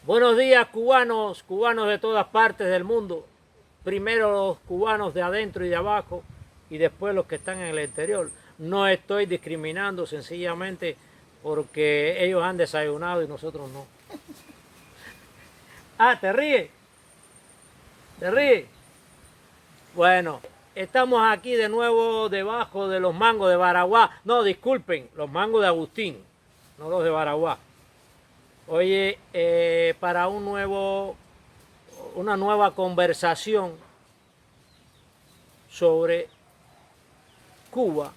Buenos días, cubanos, cubanos de todas partes del mundo. Primero los cubanos de adentro y de abajo y después los que están en el exterior. No estoy discriminando sencillamente porque ellos han desayunado y nosotros no. Ah, ¿te ríes? ¿Te ríes? Bueno, estamos aquí de nuevo debajo de los mangos de Baraguá. No, disculpen, los mangos de Agustín, no los de Baraguá. Oye, para una nueva conversación sobre Cuba,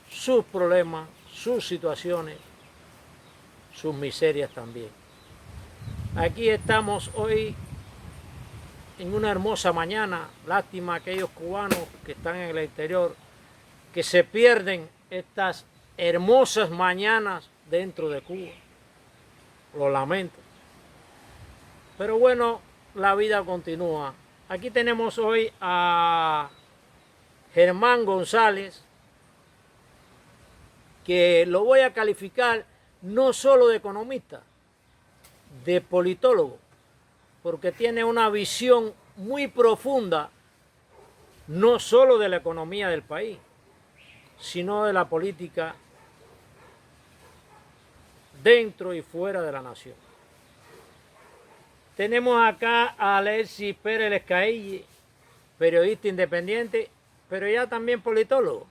sus problemas, sus situaciones, sus miserias también. Aquí estamos hoy en una hermosa mañana. Lástima aquellos cubanos que están en el exterior, que se pierden estas hermosas mañanas dentro de Cuba. Lo lamento. Pero bueno, la vida continúa. Aquí tenemos hoy a Germán González, que lo voy a calificar no solo de economista, de politólogo, porque tiene una visión muy profunda, no solo de la economía del país, sino de la política dentro y fuera de la nación. Tenemos acá a Alexis Pérez Lescaille, periodista independiente, pero ya también politólogo.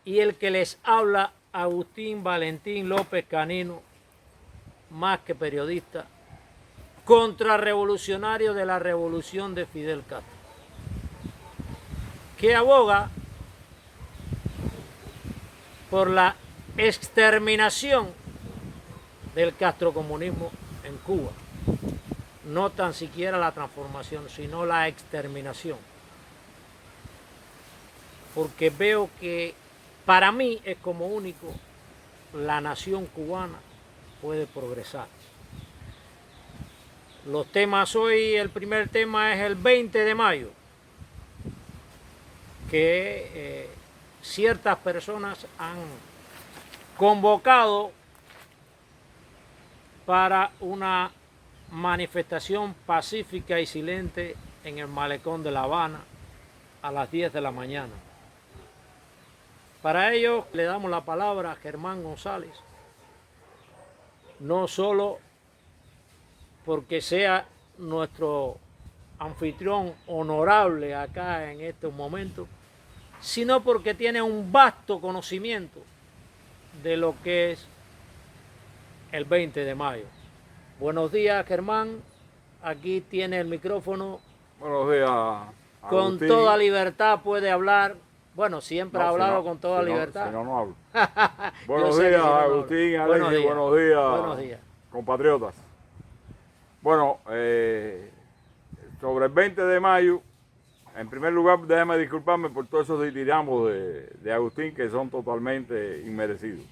Y el que les habla, Agustín Valentín López Canino, más que periodista, contrarrevolucionario de la revolución de Fidel Castro, que aboga por la exterminación del castrocomunismo en Cuba. No tan siquiera la transformación, sino la exterminación. Porque veo que para mí es como único la nación cubana puede progresar. Los temas hoy, el primer tema es el 20 de mayo, que ciertas personas han convocado para una manifestación pacífica y silente en el malecón de La Habana a las 10 de la mañana. Para ello le damos la palabra a Germán González, no solo porque sea nuestro anfitrión honorable acá en estos momentos, sino porque tiene un vasto conocimiento de lo que es el 20 de mayo. Buenos días, Germán. Aquí tiene el micrófono. Buenos días, Agustín. Con toda libertad puede hablar. Bueno, siempre ha hablado con toda libertad. Si no hablo. Buenos días, Agustín, Alexis, buenos días, compatriotas. Bueno, sobre el 20 de mayo, en primer lugar, déjame disculparme por todos esos ditirambos de Agustín que son totalmente inmerecidos,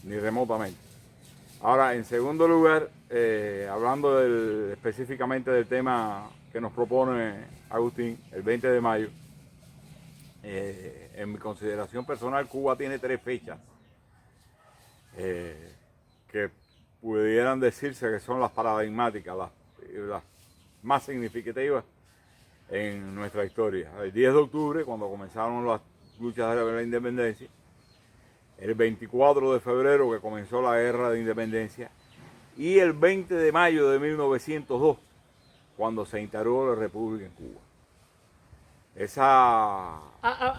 ni remotamente. Ahora, en segundo lugar, hablando específicamente del tema que nos propone Agustín, el 20 de mayo, en mi consideración personal, Cuba tiene 3 fechas que pudieran decirse que son las paradigmáticas, las más significativas en nuestra historia. El 10 de octubre, cuando comenzaron las luchas de la independencia, el 24 de febrero, que comenzó la guerra de independencia, y el 20 de mayo de 1902, cuando se instauró la República en Cuba.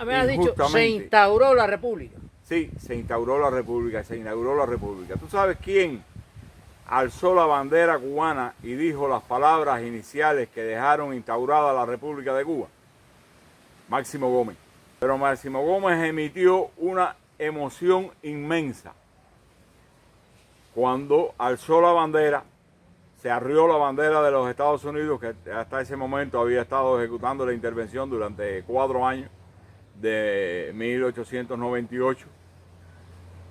Me has dicho, se instauró la República. Sí, se instauró la República, se inauguró la República. ¿Tú sabes quién alzó la bandera cubana y dijo las palabras iniciales que dejaron instaurada la República de Cuba? Máximo Gómez. Pero Máximo Gómez emitió una emoción inmensa cuando alzó la bandera, se arrió la bandera de los Estados Unidos, que hasta ese momento había estado ejecutando la intervención durante 4 años, de 1898,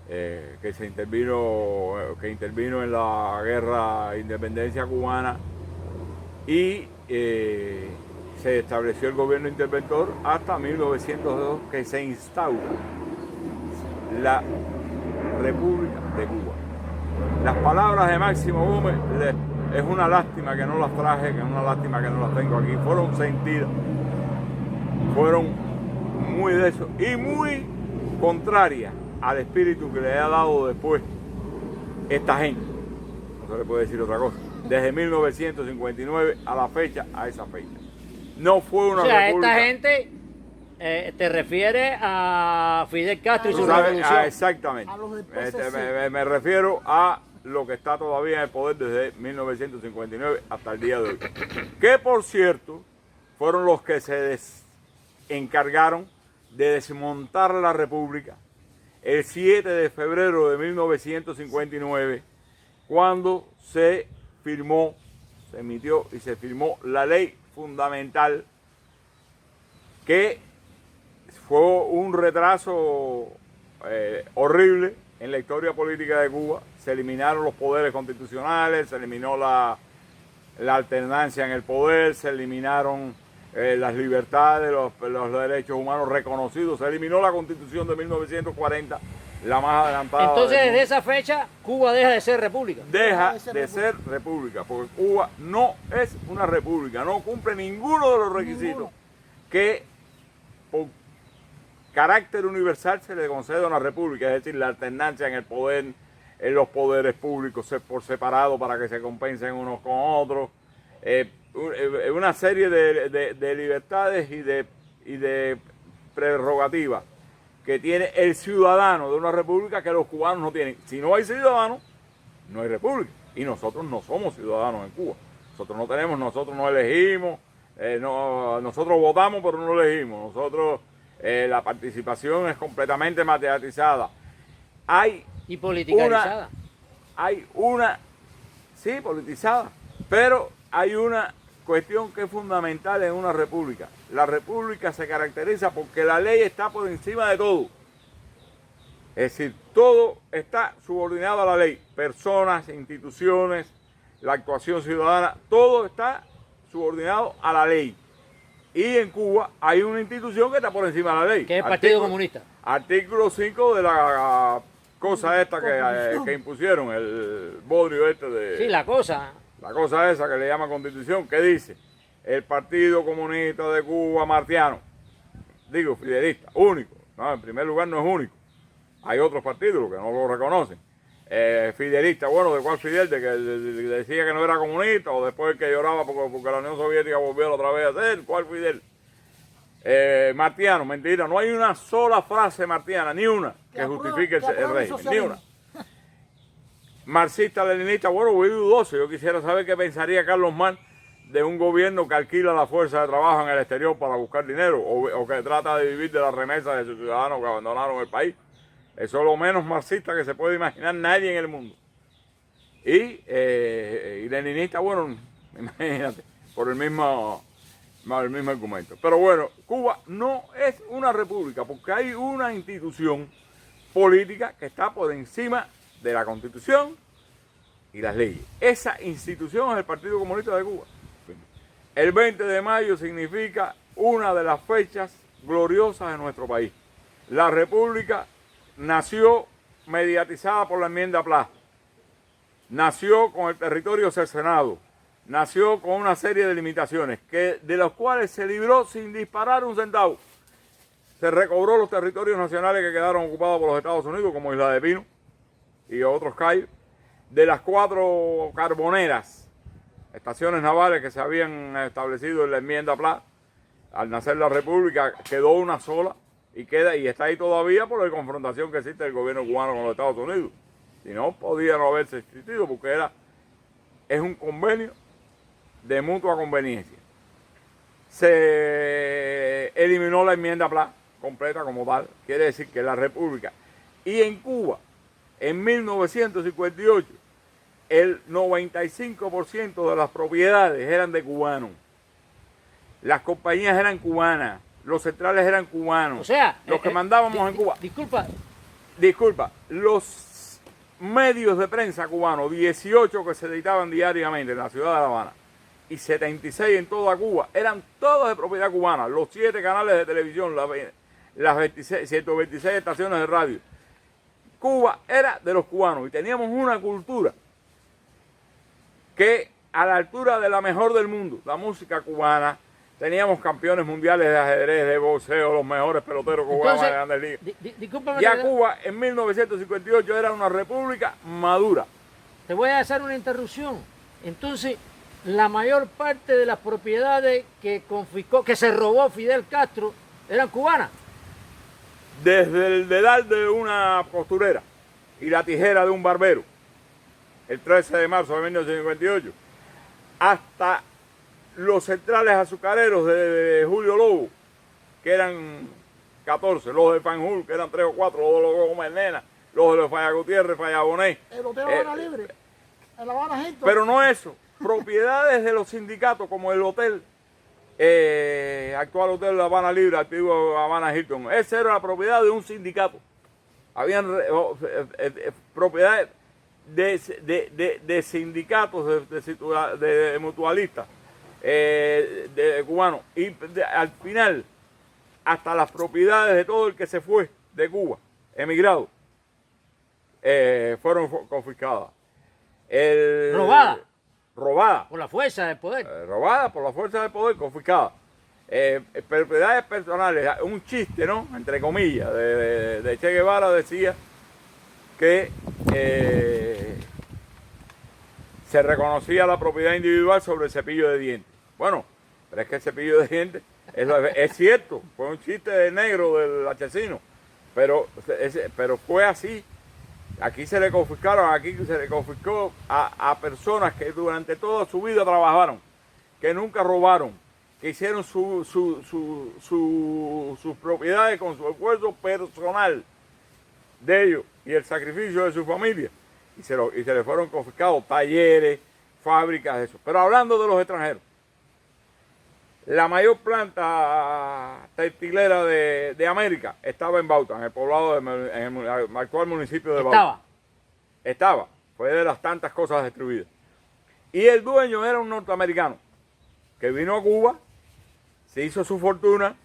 que intervino en la guerra de independencia cubana, y se estableció el gobierno interventor hasta 1902, que se instaura la República de Cuba. Las palabras de Máximo Gómez, es una lástima que no las traje, que es una lástima que no las tengo aquí. Fueron sentidas, fueron muy de eso y muy contrarias al espíritu que le ha dado después esta gente. No se le puede decir otra cosa. Desde 1959 a la fecha, a esa fecha. No fue una república. Esta gente te refiere a Fidel Castro y su revolución. Exactamente. A los del PSC. Me refiero a lo que está todavía en el poder desde 1959 hasta el día de hoy. Que por cierto, fueron los que se encargaron de desmontar la república el 7 de febrero de 1959, cuando se firmó, se emitió y se firmó la ley fundamental, que fue un retraso horrible en la historia política de Cuba. Se eliminaron los poderes constitucionales, se eliminó la alternancia en el poder, se eliminaron las libertades, los derechos humanos reconocidos, se eliminó la Constitución de 1940, la más adelantada. Entonces, desde esa fecha, Cuba deja de ser república. Deja de ser república, porque Cuba no es una república, no cumple ninguno de los requisitos que por carácter universal se le concede a una república, es decir, la alternancia en el poder, en los poderes públicos por separado para que se compensen unos con otros, una serie de libertades y de prerrogativas que tiene el ciudadano de una república que los cubanos no tienen. Si no hay ciudadanos, no hay república. Y nosotros no somos ciudadanos en Cuba. Nosotros no elegimos, nosotros votamos pero no elegimos. Nosotros, la participación es completamente materializada. Y politicalizada. Sí, politizada, pero hay una cuestión que es fundamental en una república. La república se caracteriza porque la ley está por encima de todo. Es decir, todo está subordinado a la ley. Personas, instituciones, la actuación ciudadana, todo está subordinado a la ley. Y en Cuba hay una institución que está por encima de la ley. Que es el Partido Comunista. Artículo 5 de la cosa esta que impusieron, el bodrio este de... Sí, la cosa esa que le llaman Constitución, que dice: el Partido Comunista de Cuba martiano, digo fidelista, único. No, en primer lugar no es único. Hay otros partidos que no lo reconocen. Fidelista, bueno, ¿de cuál Fidel? De que decía que no era comunista, o después que lloraba porque la Unión Soviética volvió otra vez a ser. ¿Cuál Fidel? Martiano, mentira, no hay una sola frase martiana, ni una, que justifique el régimen, ni una. Marxista, leninista, bueno, muy dudoso. Yo quisiera saber qué pensaría Carlos Marx de un gobierno que alquila la fuerza de trabajo en el exterior para buscar dinero, o que trata de vivir de las remesas de sus ciudadanos que abandonaron el país. Eso es lo menos marxista que se puede imaginar nadie en el mundo. Y leninista, bueno, imagínate, por el mismo argumento. Pero bueno, Cuba no es una república porque hay una institución política que está por encima de la Constitución y las leyes. Esa institución es el Partido Comunista de Cuba. El 20 de mayo significa una de las fechas gloriosas de nuestro país. La república nació mediatizada por la enmienda Pla, nació con el territorio cercenado, nació con una serie de limitaciones, de las cuales se libró sin disparar un centavo. Se recobró los territorios nacionales que quedaron ocupados por los Estados Unidos, como Isla de Pino y otros cayos. De las 4 carboneras, estaciones navales que se habían establecido en la enmienda Pla, al nacer la república quedó una sola y está ahí todavía por la confrontación que existe del gobierno cubano con los Estados Unidos. Si no, podía no haberse existido porque es un convenio de mutua conveniencia. Se eliminó la enmienda Pla completa como tal, quiere decir que la república. Y en Cuba, en 1958, el 95% de las propiedades eran de cubanos. Las compañías eran cubanas, los centrales eran cubanos. O sea, los que mandábamos en Cuba. Disculpa, los medios de prensa cubanos, 18 que se editaban diariamente en la ciudad de La Habana y 76 en toda Cuba, eran todos de propiedad cubana. Los 7 canales de televisión, las 126 estaciones de radio, Cuba era de los cubanos y teníamos una cultura que a la altura de la mejor del mundo, la música cubana, teníamos campeones mundiales de ajedrez, de boxeo, los mejores peloteros que jugaban en las Grandes Ligas. Discúlpame. Ya Cuba en 1958 era una república madura. Te voy a hacer una interrupción. Entonces, la mayor parte de las propiedades que confiscó, que se robó Fidel Castro, eran cubanas. Desde el dedal de una costurera y la tijera de un barbero, el 13 de marzo de 1958, hasta los centrales azucareros de Julio Lobo, que eran 14, los de Fanjul, que eran 3 o 4, los de los Gómez Nena, los de los Falla Gutiérrez, Falla Bonet. El hotel Habana Libre, el Habana Hilton. Pero no eso, propiedades de los sindicatos como el hotel, actual hotel La Habana Libre, antiguo Habana Hilton. Esa era la propiedad de un sindicato. Habían propiedades de sindicatos, de mutualistas, de cubanos. Y al final, hasta las propiedades de todo el que se fue de Cuba, emigrado, fueron confiscadas. Robada. Por la fuerza del poder. Robada por la fuerza del poder, confiscada. Propiedades personales, un chiste, ¿no? Entre comillas, de Che Guevara decía que se reconocía la propiedad individual sobre el cepillo de dientes. Bueno, pero es que el cepillo de dientes es cierto, fue un chiste de negro del asesino, pero fue así. Aquí se le confiscó a personas que durante toda su vida trabajaron, que nunca robaron, que hicieron sus propiedades con su esfuerzo personal de ellos y el sacrificio de su familia. Y se le fueron confiscados talleres, fábricas, eso. Pero hablando de los extranjeros, la mayor planta textilera de América estaba en Bauta, en el poblado, en el actual municipio de Bauta. Estaba. Fue de las tantas cosas destruidas. Y el dueño era un norteamericano que vino a Cuba, se hizo su fortuna,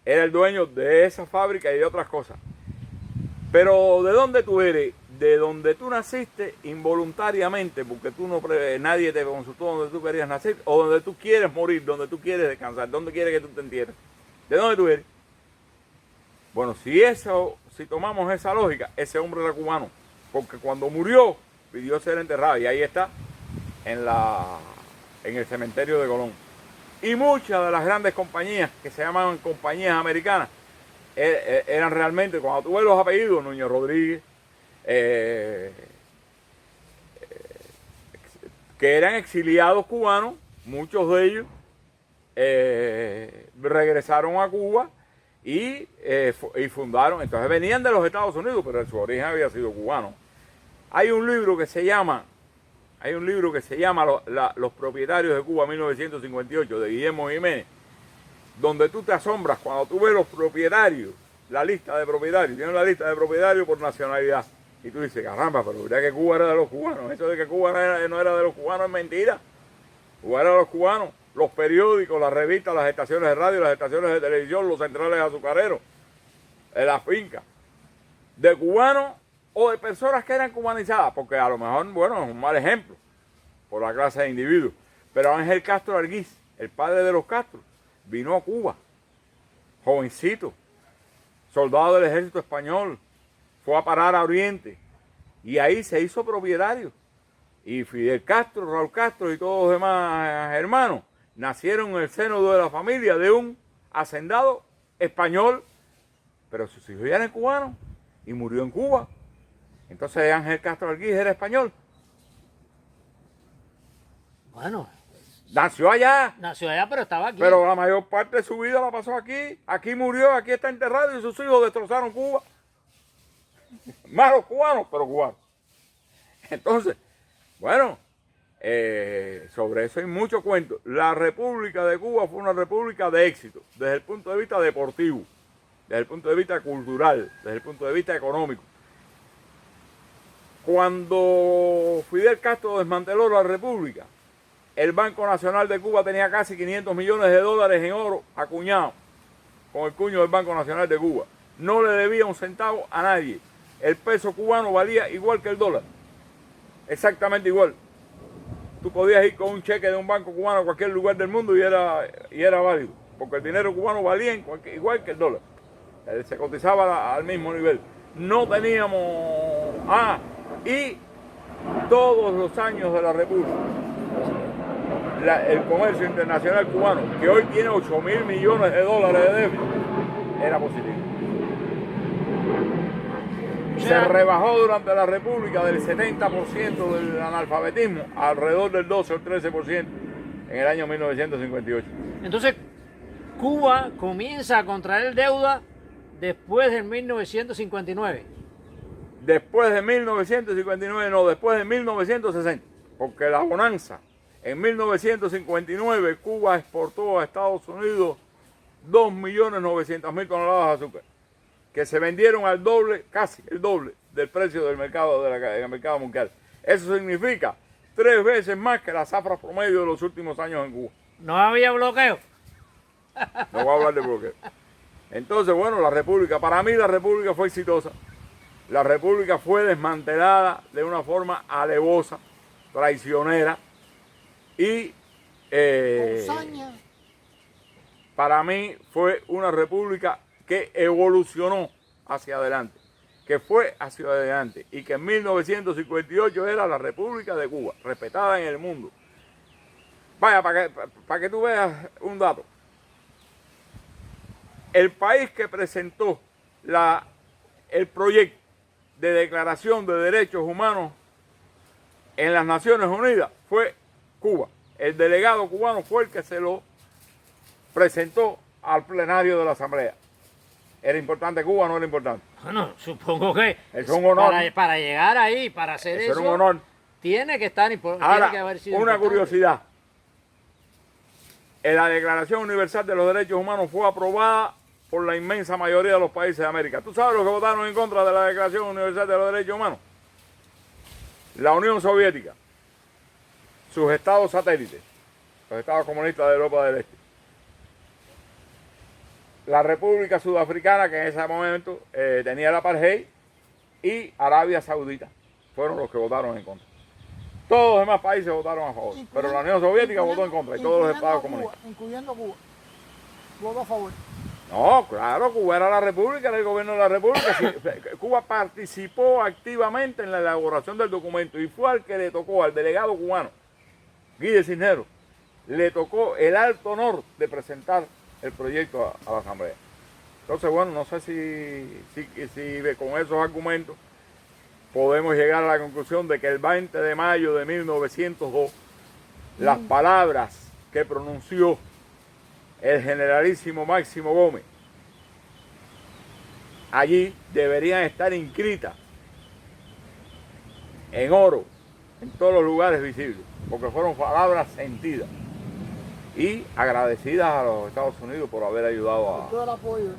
era el dueño de esa fábrica y de otras cosas. Pero ¿de dónde tú eres? De donde tú naciste involuntariamente, porque nadie te consultó donde tú querías nacer, o donde tú quieres morir, donde tú quieres descansar, donde quieres que tú te entierres. ¿De dónde tú eres? Bueno, si tomamos esa lógica, ese hombre era cubano, porque cuando murió pidió ser enterrado y ahí está, en el cementerio de Colón. Y muchas de las grandes compañías que se llamaban compañías americanas eran realmente, cuando tú ves los apellidos, Núñez Rodríguez, que eran exiliados cubanos, muchos de ellos regresaron a Cuba y fundaron, entonces venían de los Estados Unidos, pero su origen había sido cubano. Hay un libro que se llama Los propietarios de Cuba 1958, de Guillermo Jiménez, donde tú te asombras cuando tú ves los propietarios, la lista de propietarios, tienen la lista de propietarios por nacionalidad. Y tú dices, caramba, pero mira que Cuba era de los cubanos. Eso de que Cuba no era de los cubanos es mentira. Cuba era de los cubanos. Los periódicos, las revistas, las estaciones de radio, las estaciones de televisión, los centrales azucareros, las fincas. De cubanos o de personas que eran cubanizadas, porque a lo mejor, bueno, es un mal ejemplo por la clase de individuos. Pero Ángel Castro Arguiz, el padre de los Castro, vino a Cuba, jovencito, soldado del ejército español, fue a parar a Oriente y ahí se hizo propietario. Y Fidel Castro, Raúl Castro y todos los demás hermanos nacieron en el seno de la familia de un hacendado español, pero sus hijos ya eran cubanos y murió en Cuba. Entonces Ángel Castro Arguiz era español. Bueno. Nació allá, pero estaba aquí. pero la mayor parte de su vida la pasó aquí. Aquí murió, aquí está enterrado y sus hijos destrozaron Cuba. Malos cubanos, pero cubanos. Entonces, bueno, sobre eso hay mucho cuento. La República de Cuba fue una república de éxito, desde el punto de vista deportivo, desde el punto de vista cultural, desde el punto de vista económico. Cuando Fidel Castro desmanteló la república, el Banco Nacional de Cuba tenía casi 500 millones de dólares en oro acuñado con el cuño del Banco Nacional de Cuba. No le debía un centavo a nadie. el peso cubano valía igual que el dólar. Exactamente igual. Tú podías ir con un cheque de un banco cubano a cualquier lugar del mundo y era válido, porque el dinero cubano valía igual que el dólar. Se cotizaba al mismo nivel. No teníamos... y todos los años de la República, el comercio internacional cubano, que hoy tiene 8.000 millones de dólares de déficit, era positivo. Se rebajó durante la República del 70% del analfabetismo alrededor del 12 o el 13% en el año 1958. Entonces, Cuba comienza a contraer deuda después del 1959. Después de 1959, no, después de 1960, porque la bonanza, en 1959 Cuba exportó a Estados Unidos 2.900.000 toneladas de azúcar, que se vendieron al doble, casi el doble del precio del mercado, del mercado mundial. Eso significa 3 veces más que la zafra promedio de los últimos años en Cuba. No había bloqueo. No voy a hablar de bloqueo. Entonces, bueno, la República, para mí la República fue exitosa. La República fue desmantelada de una forma alevosa, traicionera y para mí fue una república que evolucionó hacia adelante, que fue hacia adelante y que en 1958 era la República de Cuba, respetada en el mundo. Vaya, para que tú veas un dato. El país que presentó el proyecto de Declaración de Derechos Humanos en las Naciones Unidas fue Cuba. El delegado cubano fue el que se lo presentó al plenario de la Asamblea. ¿Era importante Cuba o no era importante? Bueno, supongo que es un honor. Para llegar ahí, para hacer eso, era un honor. Tiene que estar Ahora, tiene que haber sido una importante. curiosidad. La Declaración Universal de los Derechos Humanos fue aprobada por la inmensa mayoría de los países de América. ¿Tú sabes los que votaron en contra de la Declaración Universal de los Derechos Humanos? La Unión Soviética, sus estados satélites, los estados comunistas de Europa del Este, la República Sudafricana, que en ese momento tenía el apartheid, y Arabia Saudita, fueron los que votaron en contra. Todos los demás países votaron a favor, pero la Unión Soviética votó en contra y todos los estados comunistas. Incluyendo Cuba, votó a favor. No, claro, Cuba era la república, era el gobierno de la república. Cuba participó activamente en la elaboración del documento y fue al que le tocó, al delegado cubano, Guille Cisneros, le tocó el alto honor de presentar el proyecto a la Asamblea. Entonces, bueno, no sé si con esos argumentos podemos llegar a la conclusión de que el 20 de mayo de 1902, las palabras que pronunció el generalísimo Máximo Gómez allí deberían estar inscritas en oro en todos los lugares visibles, porque fueron palabras sentidas y agradecidas a los Estados Unidos por haber ayudado todo el apoyo.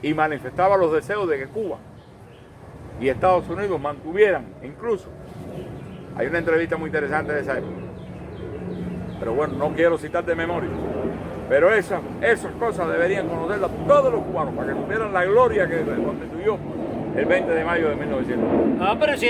y manifestaba los deseos de que Cuba y Estados Unidos mantuvieran, incluso hay una entrevista muy interesante de esa época, pero bueno, no quiero citar de memoria, pero esas cosas deberían conocerlas todos los cubanos para que supieran la gloria que constituyó el 20 de mayo de 1900. No, pero si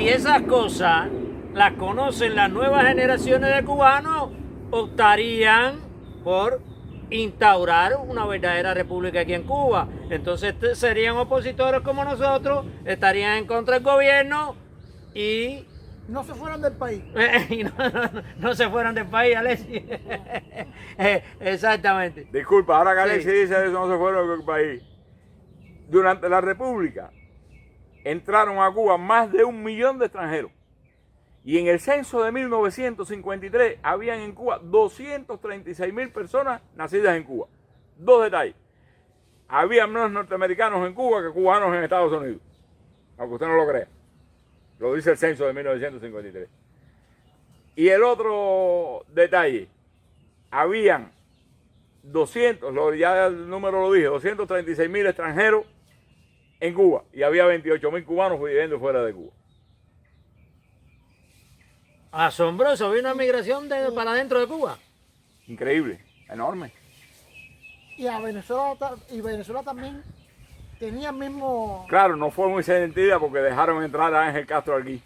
esas cosas las conocen las nuevas generaciones de cubanos, optarían por instaurar una verdadera república aquí en Cuba. Entonces serían opositores como nosotros, estarían en contra del gobierno y no se fueran del país. y no se fueran del país, Alexis. Exactamente. Disculpa, ahora que Sí. Alexis dice eso, no se fueron del país. Durante la República entraron a Cuba más de 1 millón de extranjeros. Y en el censo de 1953 habían en Cuba 236.000 personas nacidas en Cuba. 2 detalles. Había más norteamericanos en Cuba que cubanos en Estados Unidos. Aunque usted no lo crea. Lo dice el censo de 1953. Y el otro detalle. Habían 200, ya el número lo dije, 236.000 extranjeros en Cuba. Y había 28.000 cubanos viviendo fuera de Cuba. Asombroso, había una migración para dentro de Cuba. Increíble, enorme. Y a Venezuela, y Venezuela también tenía el mismo... Claro, no fue muy sentida porque dejaron entrar a Ángel Castro aquí.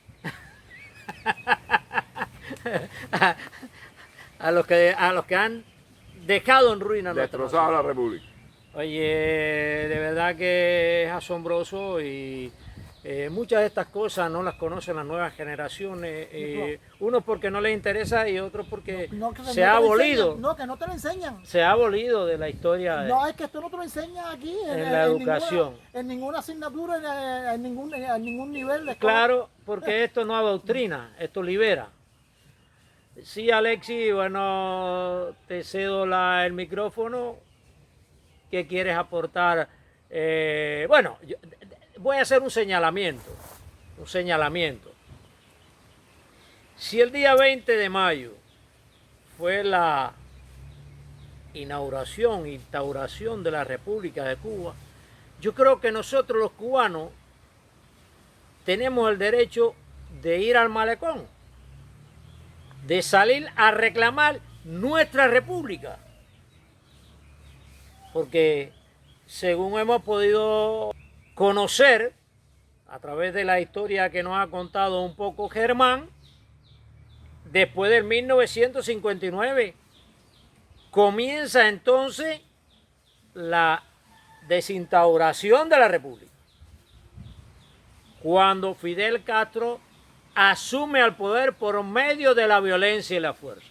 A los que han dejado en ruina nuestra Destrozado nación. la República. Oye, de verdad que es asombroso y muchas de estas cosas no las conocen las nuevas generaciones. Unos porque no les interesa y otros porque No, que se no ha te lo abolido. enseñan. No, que no te lo enseñan. Se ha abolido de la historia. No, es que esto no te lo enseñan aquí En la educación. En ninguna asignatura, en ningún nivel de escuela. Claro, porque esto no adoctrina, esto libera. Sí, Alexis, bueno, te cedo el micrófono. ¿Qué quieres aportar? Bueno, voy a hacer un señalamiento. Si el día 20 de mayo fue la instauración de la República de Cuba, yo creo que nosotros los cubanos tenemos el derecho de ir al malecón, de salir a reclamar nuestra república. Porque según hemos podido conocer a través de la historia que nos ha contado un poco Germán, después del 1959 comienza entonces la desinstauración de la República. Cuando Fidel Castro asume al poder por medio de la violencia y la fuerza.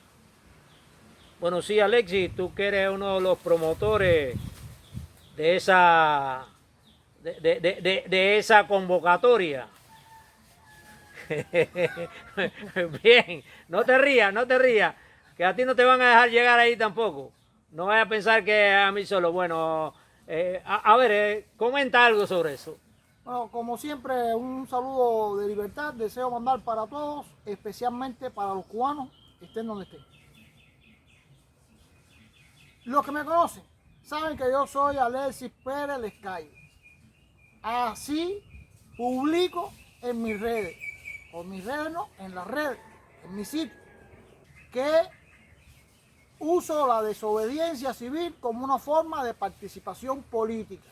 Bueno, sí, Alexis, tú que eres uno de los promotores de esa, de esa convocatoria. Bien, no te rías, que a ti no te van a dejar llegar ahí tampoco. No vayas a pensar que a mí solo. Bueno, a ver, comenta algo sobre eso. Bueno, como siempre, un saludo de libertad. Deseo mandar para todos, especialmente para los cubanos, estén donde estén. Los que me conocen saben que yo soy Alexis Pérez Lescayo. Así publico en mis redes, o mis redes no, en las redes, en mi sitio, que uso la desobediencia civil como una forma de participación política.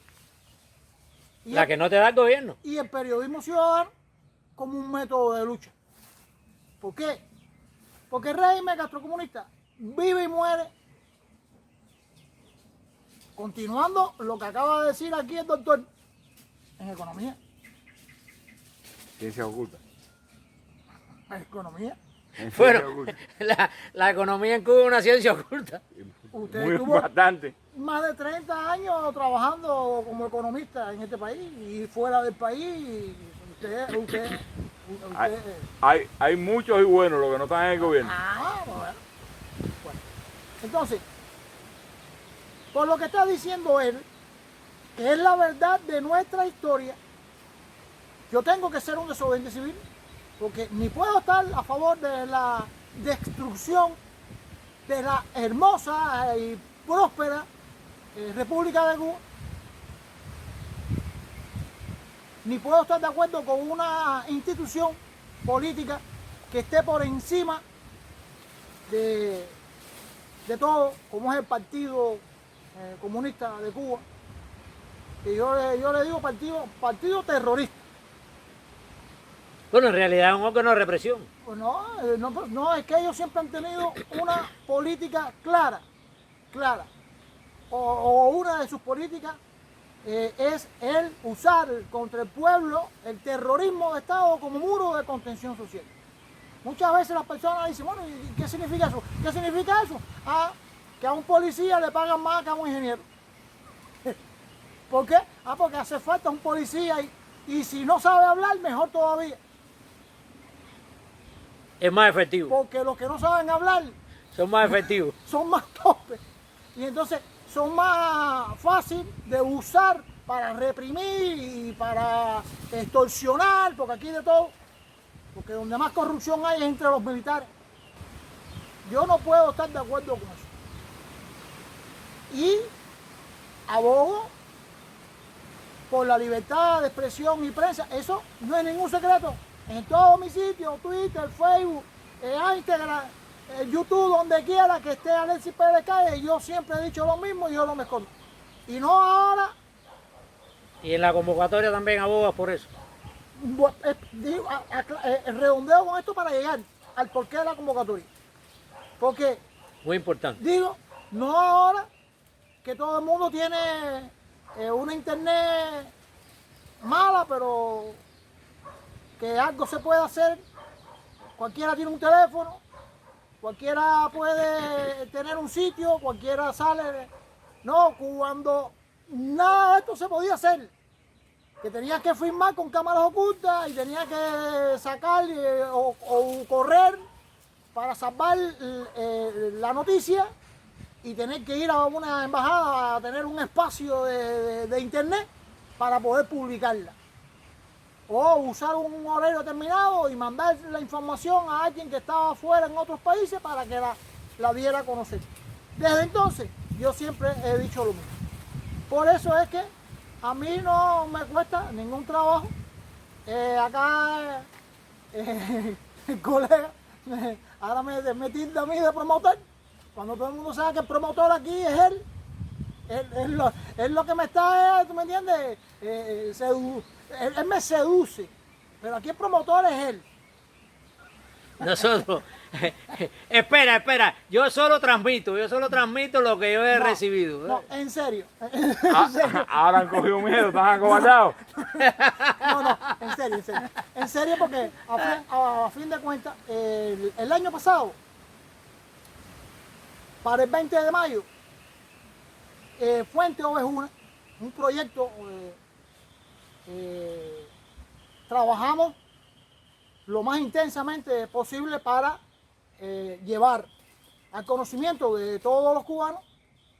Y La que no te da el gobierno. y el periodismo ciudadano como un método de lucha. ¿Por qué? Porque el régimen castrocomunista vive y muere. Continuando lo que acaba de decir aquí el doctor, en economía. Ciencia oculta. Economía. En Bueno, ciencia oculta. la economía en Cuba es una ciencia oculta. Usted Muy estuvo bastante. más de 30 años trabajando como economista en este país y fuera del país. Y usted Hay muchos y buenos, los que no están en el gobierno. Bueno. Entonces, por lo que está diciendo él, que es la verdad de nuestra historia, yo tengo que ser un desobediente civil, porque ni puedo estar a favor de la destrucción de la hermosa y próspera República de Cuba, ni puedo estar de acuerdo con una institución política que esté por encima de todo, como es el Partido Comunista de Cuba, que yo le digo partido terrorista. Bueno, en realidad es un órgano de represión. Pues no, es que ellos siempre han tenido una política clara. O una de sus políticas es el usar contra el pueblo el terrorismo de Estado como muro de contención social. Muchas veces las personas dicen, bueno, ¿y qué significa eso? ¿Qué significa eso? Que a un policía le pagan más que a un ingeniero. ¿Por qué? Porque hace falta un policía y si no sabe hablar, mejor todavía. Es más efectivo. Porque los que no saben hablar Son más efectivos. son más torpes. Y entonces son más fáciles de usar para reprimir y para extorsionar, porque aquí de todo. Porque donde más corrupción hay es entre los militares. Yo no puedo estar de acuerdo con eso. Y abogo por la libertad de expresión y prensa. Eso no es ningún secreto. En todos mis sitios, Twitter, Facebook, Instagram, YouTube, donde quiera que esté Alexis Pérez Calle, yo siempre he dicho lo mismo y yo lo me escondo. Y no ahora, Y en la convocatoria también abogas por eso. redondeo con esto para llegar al porqué de la convocatoria. Porque, Muy importante. digo, no ahora que todo el mundo tiene una internet mala, pero que algo se puede hacer. Cualquiera tiene un teléfono, cualquiera puede tener un sitio, cualquiera sale. No, cuando nada de esto se podía hacer, que tenías que firmar con cámaras ocultas y tenías que sacar o correr para salvar la noticia y tener que ir a una embajada a tener un espacio de internet para poder publicarla. O usar un horario determinado y mandar la información a alguien que estaba afuera en otros países para que la diera a conocer. Desde entonces yo siempre he dicho lo mismo. Por eso es que a mí no me cuesta ningún trabajo. Acá el colega ahora me tilda a mí de promotor, cuando todo el mundo sabe que el promotor aquí es él. Él lo que me está, ¿tú me entiendes? Él me seduce, pero aquí el promotor es él. Nosotros, espera, yo solo transmito lo que yo he No, recibido. No, en serio. Ahora han cogido miedo, están acobardados. No, en serio. En serio porque a fin de cuentas, el año pasado, para el 20 de mayo, Fuente Ovejuna, un proyecto, trabajamos lo más intensamente posible para llevar al conocimiento de todos los cubanos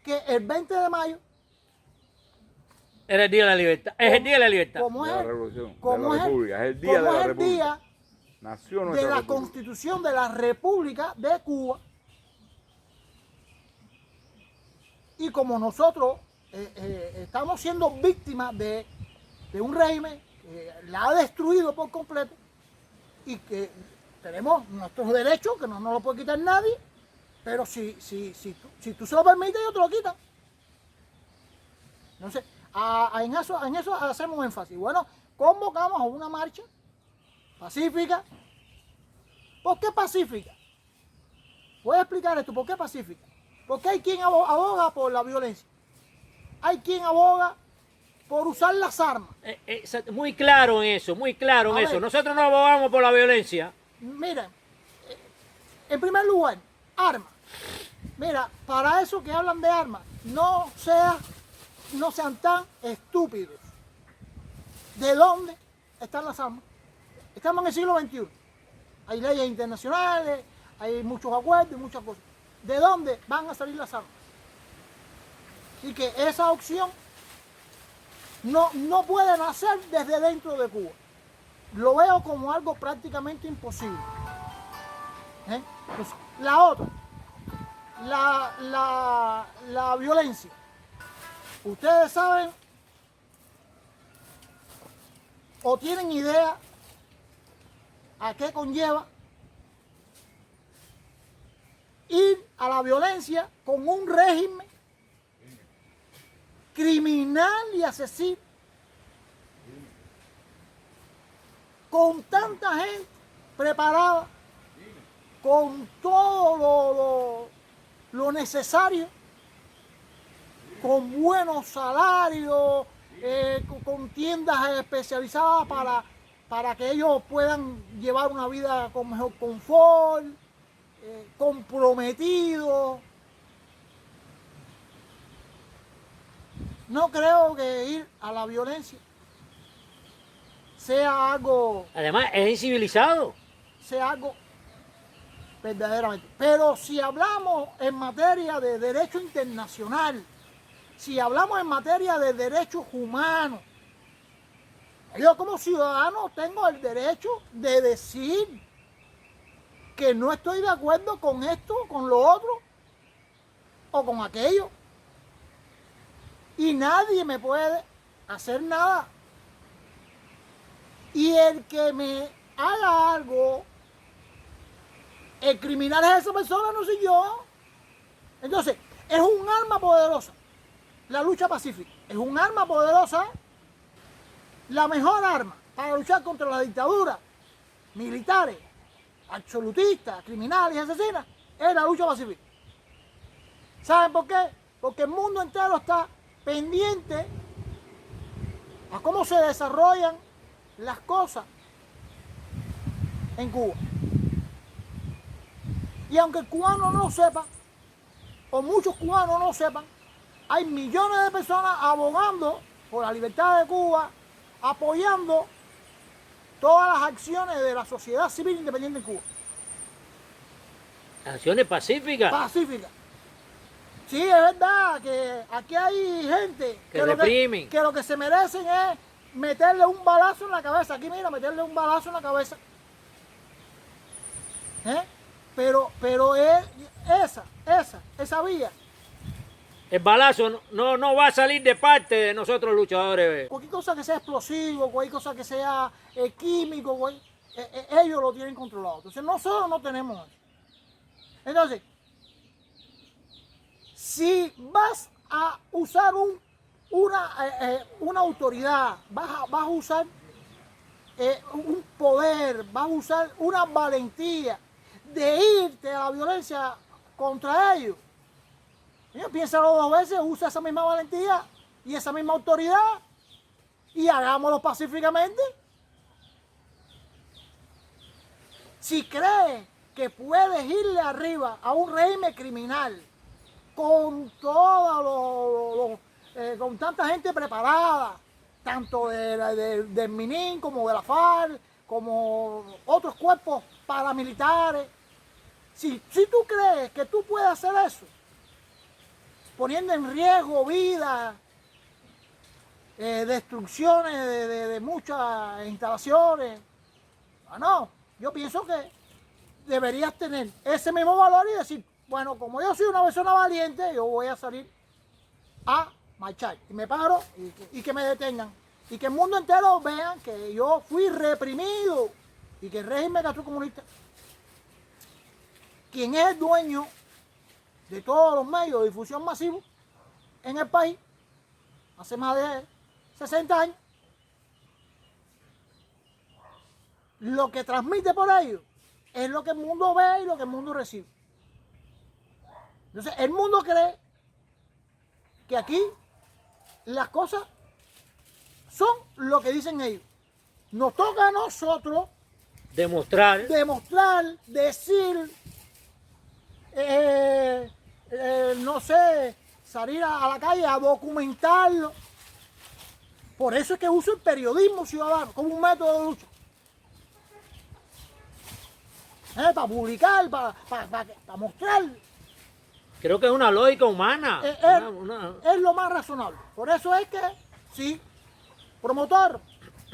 que el 20 de mayo Era el día de la libertad. Es el día de la libertad. como De es la revolución, como de la república, es el día de la república. día Nació de nuestra la república. Constitución de la República de Cuba, y como nosotros estamos siendo víctimas de un régimen que la ha destruido por completo y que tenemos nuestros derechos que no nos lo puede quitar nadie, pero si tú se lo permites, ellos te lo quitan. Entonces, en eso hacemos énfasis. Bueno, convocamos a una marcha pacífica. ¿Por qué pacífica? Voy a explicar esto. ¿Por qué pacífica? Porque hay quien aboga por la violencia. Hay quien aboga por usar las armas. Muy claro en eso, muy claro A en eso. ver. Nosotros no abogamos por la violencia. Miren, en primer lugar, armas. Mira, para eso que hablan de armas, no sean tan estúpidos. ¿De dónde están las armas? Estamos en el siglo XXI. Hay leyes internacionales, hay muchos acuerdos y muchas cosas. ¿De dónde van a salir las armas? Así que esa opción no puede nacer desde dentro de Cuba. Lo veo como algo prácticamente imposible. Entonces, la otra, la violencia. Ustedes saben o tienen idea a qué conlleva ir a la violencia con un régimen criminal y asesino, con tanta gente preparada, con todo lo necesario, con buenos salarios, con tiendas especializadas para que ellos puedan llevar una vida con mejor confort, comprometidos. No creo que ir a la violencia sea algo Además, es incivilizado. verdaderamente. Pero si hablamos en materia de derecho internacional, si hablamos en materia de derechos humanos, yo como ciudadano tengo el derecho de decir que no estoy de acuerdo con esto, con lo otro o con aquello. Y nadie me puede hacer nada. Y el que me haga algo, el criminal es esa persona, no soy yo. Entonces, es un arma poderosa. la lucha pacífica. Es un arma poderosa, la mejor arma para luchar contra las dictaduras militares, absolutistas, criminales y asesinas, es la lucha pacífica. ¿Saben por qué? Porque el mundo entero está pendiente a cómo se desarrollan las cosas en Cuba. Y aunque el cubano no lo sepa, o muchos cubanos no lo sepan, hay millones de personas abogando por la libertad de Cuba, apoyando todas las acciones de la sociedad civil independiente en Cuba. Acciones pacíficas. Pacífica. Sí, es verdad que aquí hay gente Que reprimen. que lo que se merecen es meterle un balazo en la cabeza. Aquí mira, meterle un balazo en la cabeza. Pero es esa vía. El balazo no va a salir de parte de nosotros luchadores. Cualquier cosa que sea explosivo, cualquier cosa que sea químico, ellos lo tienen controlado. Entonces nosotros no tenemos eso. Entonces, si vas a usar una autoridad, vas a usar un poder, vas a usar una valentía de irte a la violencia contra ellos, piénsalo 2 veces, usa esa misma valentía y esa misma autoridad y hagámoslo pacíficamente. Si crees que puedes irle arriba a un régimen criminal con con tanta gente preparada, tanto del MININ como de la FARC, como otros cuerpos paramilitares, si tú crees que tú puedes hacer eso, poniendo en riesgo vidas, destrucciones de muchas instalaciones, no, yo pienso que deberías tener ese mismo valor y decir, bueno, como yo soy una persona valiente, yo voy a salir a marchar y me paro y que me detengan y que el mundo entero vean que yo fui reprimido y que el régimen gastrocomunista, quien es el dueño de todos los medios de difusión masivos en el país, hace más de 60 años, lo que transmite por ellos es lo que el mundo ve y lo que el mundo recibe. Entonces, el mundo cree que aquí las cosas son lo que dicen ellos. Nos toca a nosotros Demostrar. decir, no sé, salir a la calle a documentarlo. Por eso es que uso el periodismo ciudadano como un método de lucha. Para publicar, para mostrar. Creo que es una lógica humana. Es lo más razonable. Por eso es que, sí, promotor,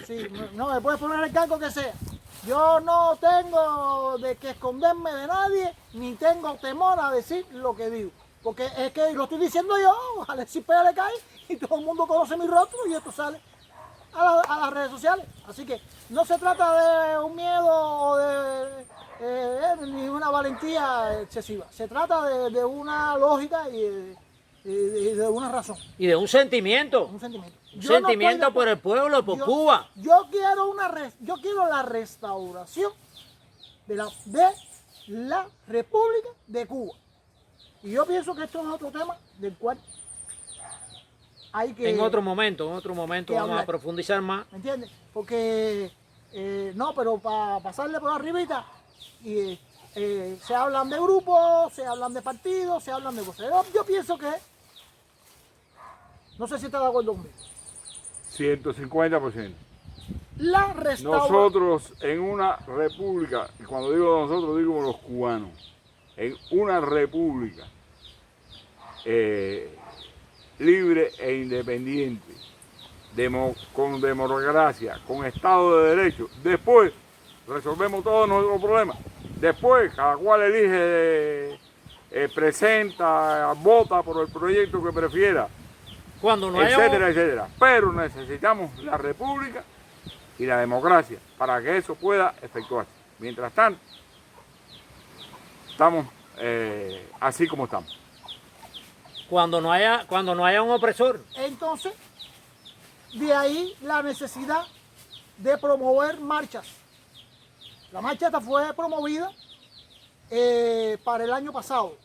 sí, no me puedes poner el cargo que sea. Yo no tengo de que esconderme de nadie, ni tengo temor a decir lo que digo. Porque es que lo estoy diciendo yo, Alexis Pérez le cae y todo el mundo conoce mi rostro y esto sale a las redes sociales. Así que no se trata de un miedo o ni una valentía excesiva. Se trata de una lógica y de una razón. Y de un sentimiento. Un sentimiento. Un sentimiento por el pueblo, por Cuba. Yo quiero la restauración de la República de Cuba. Y yo pienso que esto es otro tema del cual hay que... En otro momento vamos hablar. a profundizar más. ¿Me entiendes? Porque, no, pero para pasarle por arribita, se hablan de grupos, se hablan de partidos, se hablan de cosas. Yo pienso que, no sé si está de acuerdo conmigo. 150%. La restauración. Nosotros en una república, y cuando digo nosotros digo los cubanos, en una república libre e independiente, con democracia, con Estado de Derecho, después resolvemos todos nuestros problemas. Después cada cual elige, presenta, vota por el proyecto que prefiera, Cuando no haya... etcétera, etcétera. Pero necesitamos la república y la democracia para que eso pueda efectuarse. Mientras tanto, estamos así como estamos. cuando no haya un opresor. Entonces, de ahí la necesidad de promover marchas. La marcha esta fue promovida para el año pasado.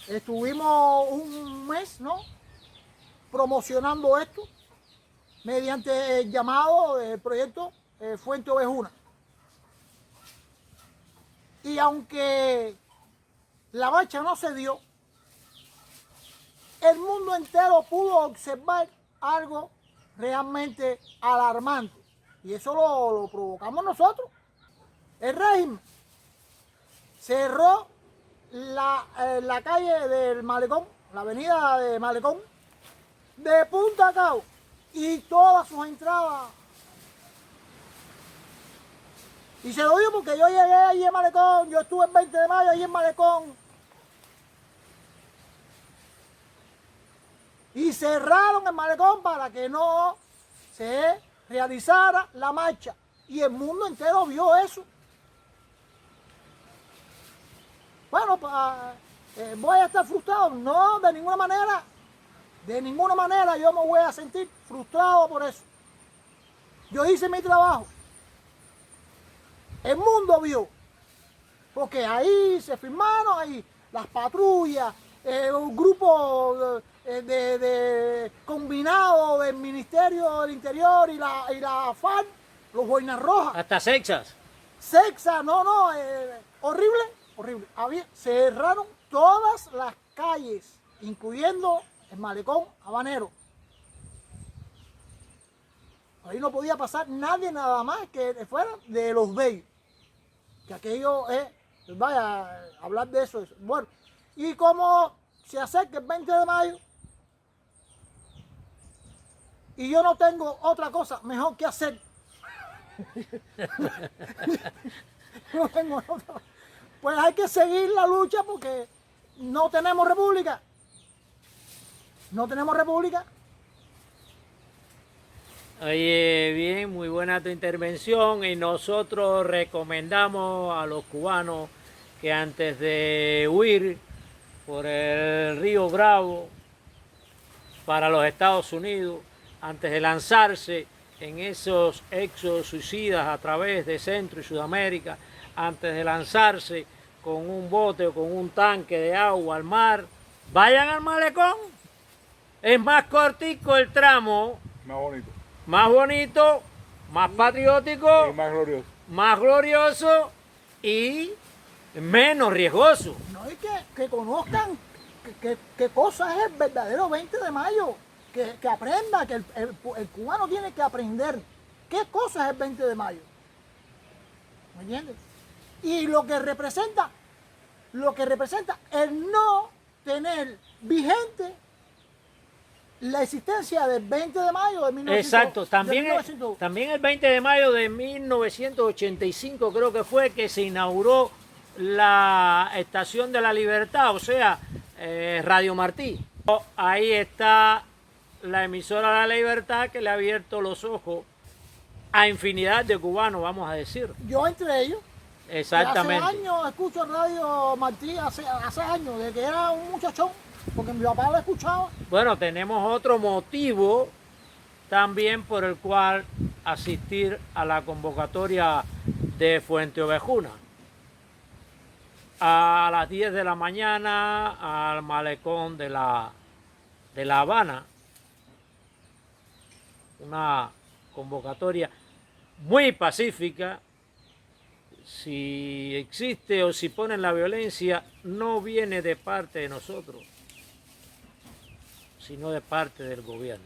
Estuvimos un mes, ¿no?, promocionando esto mediante el llamado del proyecto Fuente Ovejuna. Y aunque la marcha no se dio, el mundo entero pudo observar algo realmente alarmante. Y eso lo provocamos nosotros. El régimen cerró la calle del Malecón, la avenida de Malecón, de punta a cabo, y todas sus entradas. Y se lo digo porque yo llegué allí en Malecón, yo estuve el 20 de mayo allí en Malecón. Y cerraron el Malecón para que no se realizara la marcha. Y el mundo entero vio eso. Bueno, voy a estar frustrado. No, de ninguna manera. De ninguna manera yo me voy a sentir frustrado por eso. Yo hice mi trabajo. El mundo vio. Porque ahí se firmaron, ahí las patrullas, un grupo combinado del Ministerio del Interior y la FARC, los Boinas Rojas. Hasta Sexas. Sexa, horrible, horrible. Cerraron todas las calles, incluyendo el Malecón Habanero. Ahí no podía pasar nadie nada más que fuera de los bellos. Que aquello es, vaya, hablar de eso. Bueno, y como se acerca el 20 de mayo, y yo no tengo otra cosa mejor que hacer. No tengo otra. Pues hay que seguir la lucha porque no tenemos república. No tenemos república. Oye, bien, muy buena tu intervención, y nosotros recomendamos a los cubanos que antes de huir por el río Bravo para los Estados Unidos, antes de lanzarse en esos éxodos suicidas a través de Centro y Sudamérica, antes de lanzarse con un bote o con un tanque de agua al mar, vayan al Malecón. Es más cortico el tramo, Más bonito. más bonito, más patriótico, Y más glorioso. más glorioso y menos riesgoso. No, y que conozcan qué cosa es el verdadero 20 de mayo. Que aprenda, que el cubano tiene que aprender qué cosa es el 20 de mayo. ¿Me entiendes? Y lo que representa el no tener vigente la existencia del 20 de mayo de 1900. Exacto, también el 20 de mayo de 1985 creo que fue que se inauguró la Estación de la Libertad, o sea, Radio Martí. Ahí está la emisora La Libertad, que le ha abierto los ojos a infinidad de cubanos, vamos a decir. Yo entre ellos. Exactamente. Hace años escucho Radio Martí, hace años, desde que era un muchachón, porque mi papá lo escuchaba. Bueno, tenemos otro motivo también por el cual asistir a la convocatoria de Fuente Ovejuna. A las 10 de la mañana al Malecón de la Habana. Una convocatoria muy pacífica. Si existe o si ponen la violencia, no viene de parte de nosotros, sino de parte del gobierno.